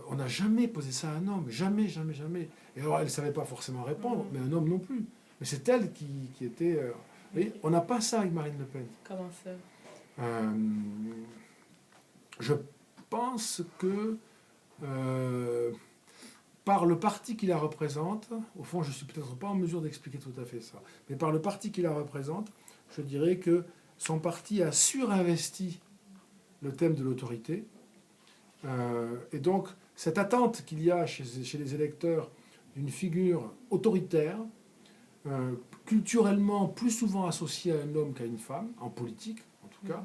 On n'a jamais posé ça à un homme, jamais, jamais, jamais. Et alors, elle ne savait pas forcément répondre, mais un homme non plus. Mais c'est elle qui était... vous voyez, on n'a pas ça avec Marine Le Pen. Comment ça? Je pense que par le parti qui la représente, au fond, je ne suis peut-être pas en mesure d'expliquer tout à fait ça, mais par le parti qui la représente, je dirais que son parti a surinvesti le thème de l'autorité. Et donc, cette attente qu'il y a chez les électeurs d'une figure autoritaire, culturellement plus souvent associée à un homme qu'à une femme, en politique en tout cas,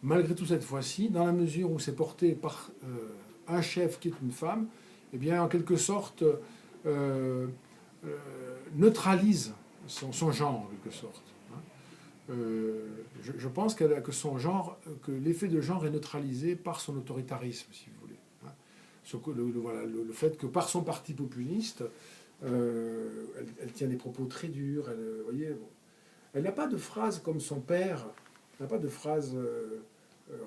malgré tout cette fois-ci, dans la mesure où c'est porté par un chef qui est une femme, eh bien en quelque sorte neutralise son genre en quelque sorte. Je pense que son genre, que l'effet de genre est neutralisé par son autoritarisme, si vous voulez. Le fait que par son parti populiste, elle tient des propos très durs. Vous voyez, bon. Elle n'a pas de phrases comme son père. Elle n'a pas de phrases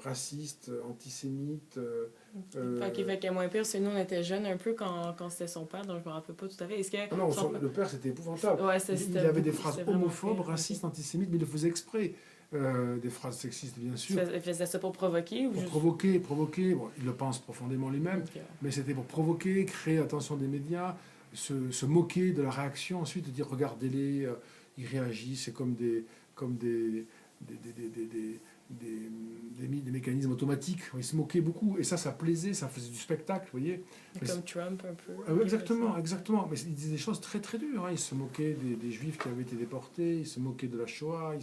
racistes, antisémites. Qui fait qu'elle est moins pire, c'est nous, on était jeunes un peu quand c'était son père, donc je me rappelle pas tout à fait. Est-ce que non, le père, c'était épouvantable. Ouais, il avait des phrases homophobes, racistes, antisémites, mais il le faisait exprès. Des phrases sexistes, bien sûr. Il faisait ça pour provoquer ou pour juste... provoquer. Bon, il le pense profondément lui-même, mais c'était pour provoquer, créer l'attention des médias, se moquer de la réaction, ensuite dire regardez-les, ils réagissent, c'est comme des mécanismes automatiques. Ils se moquaient beaucoup, et ça plaisait, ça faisait du spectacle, vous voyez. Comme Trump, un peu. Exactement. Mais il disait des choses très très dures. Hein. Il se moquait des Juifs qui avaient été déportés, il se moquait de la Shoah,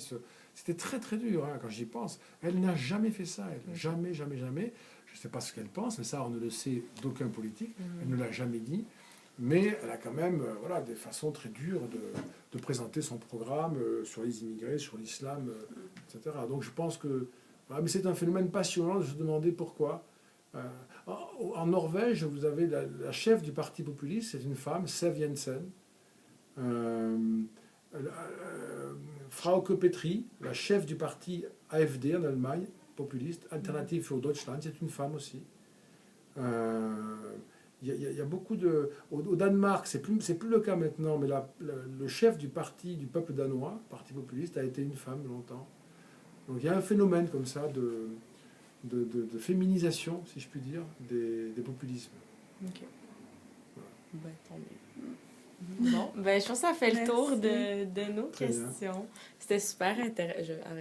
C'était très très dur, hein, quand j'y pense. Elle n'a jamais fait ça, elle. Jamais. Je ne sais pas ce qu'elle pense, mais ça, on ne le sait d'aucun politique. Elle ne l'a jamais dit. Mais elle a quand même des façons très dures de présenter son programme sur les immigrés, sur l'islam, etc. Donc je pense que... mais c'est un phénomène passionnant de se demander pourquoi. En Norvège, vous avez la chef du parti populiste, c'est une femme, Siv Jensen. Frauke Petry, la chef du parti AfD en Allemagne, populiste, Alternative für Deutschland, c'est une femme aussi. Il y a beaucoup de... Au Danemark, c'est plus le cas maintenant, mais le chef du parti du peuple danois, parti populiste, a été une femme longtemps. Donc il y a un phénomène comme ça de féminisation, si je puis dire, des populismes. Ok. Ben, tant mieux. Bon, ben, je pense que ça fait le tour de nos questions. C'était super intéressant.